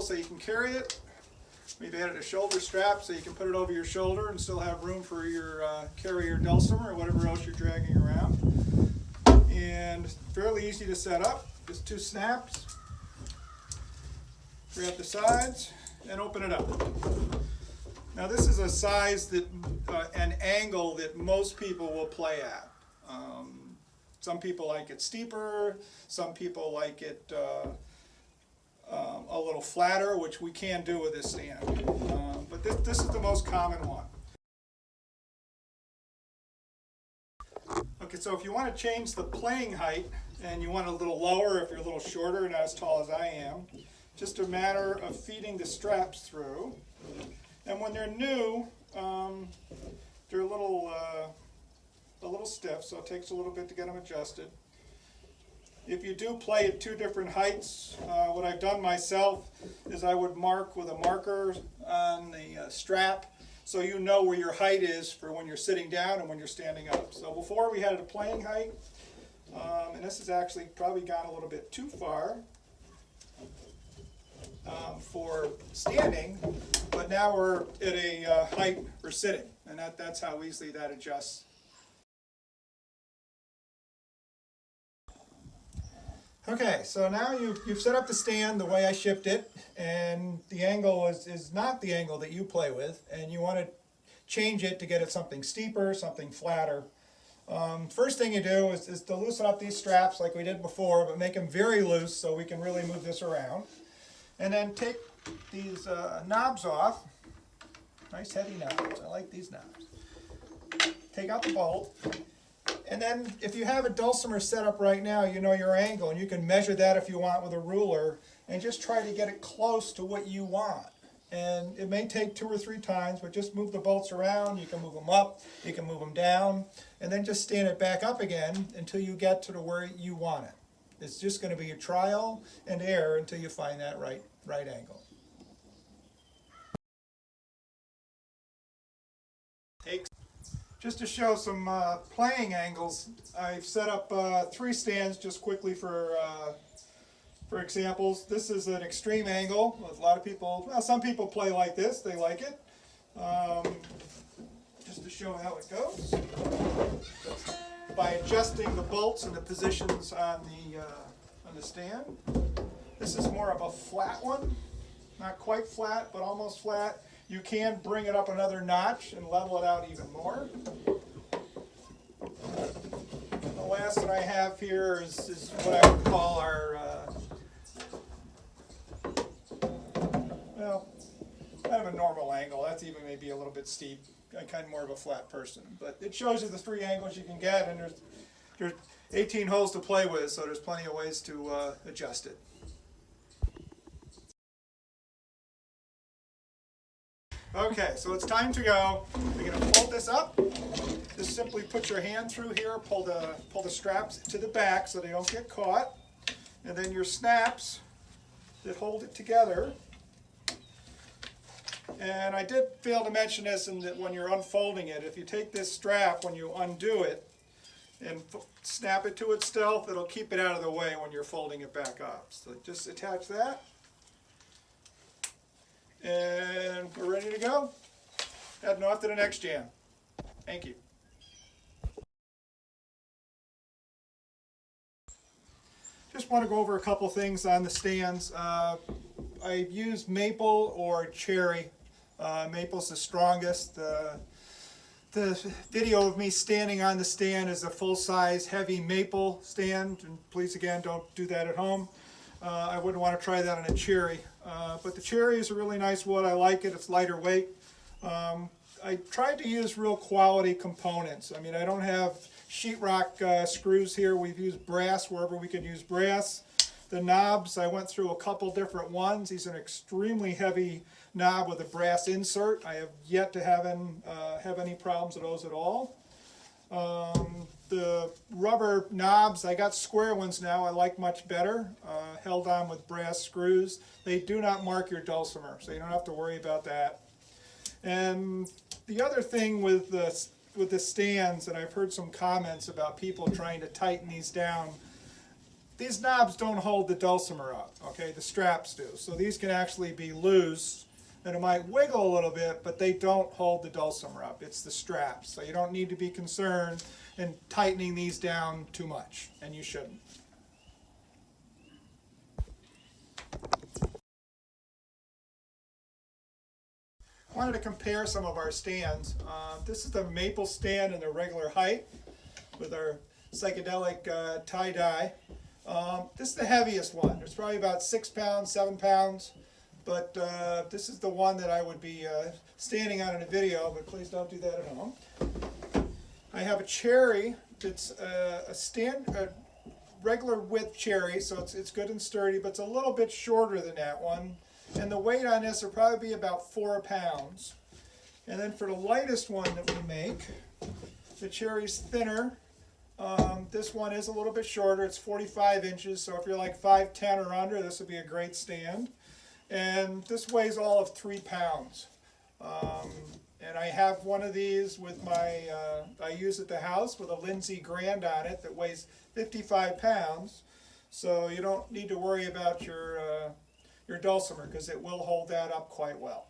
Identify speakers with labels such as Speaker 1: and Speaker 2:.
Speaker 1: so you can carry it. We've added a shoulder strap so you can put it over your shoulder and still have room for your carry your dulcimer or whatever else you're dragging around. And fairly easy to set up. Just 2 snaps. Grab the sides and open it up. Now this is a size that, an angle that most people will play at. Some people like it steeper, some people like it a little flatter, which we can do with this stand. But this is the most common one. Okay, so if you want to change the playing height and you want it a little lower, if you're a little shorter and not as tall as I am, just a matter of feeding the straps through. And when they're new, they're a little stiff, so it takes a little bit to get them adjusted. If you do play at 2 different heights, what I've done myself is I would mark with a marker on the strap so you know where your height is for when you're sitting down and when you're standing up. So before we had a playing height, and this has actually probably gone a little bit too far for standing, but now we're at a height for sitting, and that's how easily that adjusts. Okay, so now you've set up the stand the way I shipped it, and the angle is not the angle that you play with, and you want to change it to get it something steeper, something flatter. First thing you do is to loosen up these straps like we did before, but make them very loose so we can really move this around. And then take these knobs off. Nice heavy knobs. I like these knobs. Take out the bolt. And then if you have a dulcimer set up right now, you know your angle, and you can measure that if you want with a ruler, and just try to get it close to what you want. And it may take 2 or 3 times, but just move the bolts around. You can move them up, you can move them down, and then just stand it back up again until you get to where you want it. It's just going to be a trial and error until you find that right angle. Just to show some playing angles, I've set up 3 stands just quickly for examples. This is an extreme angle. A lot of people, well, some people play like this. They like it. Just to show how it goes, by adjusting the bolts and the positions on the stand. This is more of a flat one, not quite flat, but almost flat. You can bring it up another notch and level it out even more. The last that I have here is what I would call our, well, kind of a normal angle. That's even maybe a little bit steep. I'm kind of more of a flat person. But it shows you the 3 angles you can get, and there's 18 holes to play with, so there's plenty of ways to adjust it. Okay, so it's time to go. We're going to fold this up. Just simply put your hand through here, pull the straps to the back so they don't get caught, and then your snaps that hold it together. And I did fail to mention this in that when you're unfolding it, if you take this strap, when you undo it and snap it to itself, it'll keep it out of the way when you're folding it back up. So just attach that. And we're ready to go. Heading off to the next jam. Thank you. Just want to go over a couple things on the stands. I used maple or cherry. Maple's the strongest. The video of me standing on the stand is a full-size heavy maple stand, and please again don't do that at home. I wouldn't want to try that on a cherry. But the cherry is a really nice wood. I like it. It's lighter weight. I tried to use real quality components. I mean, I don't have sheetrock screws here. We've used brass wherever we could use brass. The knobs, I went through a couple different ones. These are an extremely heavy knob with a brass insert. I have yet to have any problems with those at all. The rubber knobs, I got square ones now, I like much better, held on with brass screws. They do not mark your dulcimer, so you don't have to worry about that. And the other thing with the stands, and I've heard some comments about people trying to tighten these down, these knobs don't hold the dulcimer up, okay? The straps do. So these can actually be loose, and it might wiggle a little bit, but they don't hold the dulcimer up. It's the straps. So you don't need to be concerned in tightening these down too much, and you shouldn't. I wanted to compare some of our stands. This is the maple stand in the regular height with our psychedelic tie-dye. This is the heaviest one. It's probably about 6 pounds, 7 pounds. But this is the one that I would be standing on in a video, but please don't do that at home. I have a cherry that's a regular width cherry, so it's good and sturdy, but it's a little bit shorter than that one. And the weight on this will probably be about 4 pounds. And then for the lightest one that we make, the cherry's thinner. This one is a little bit shorter. It's 45 inches, so if you're like 5'10" or under, this would be a great stand. And this weighs all of 3 pounds. And I have one of these with my, I use at the house with a Lindsay Grand on it that weighs 55 pounds. So you don't need to worry about your dulcimer because it will hold that up quite well.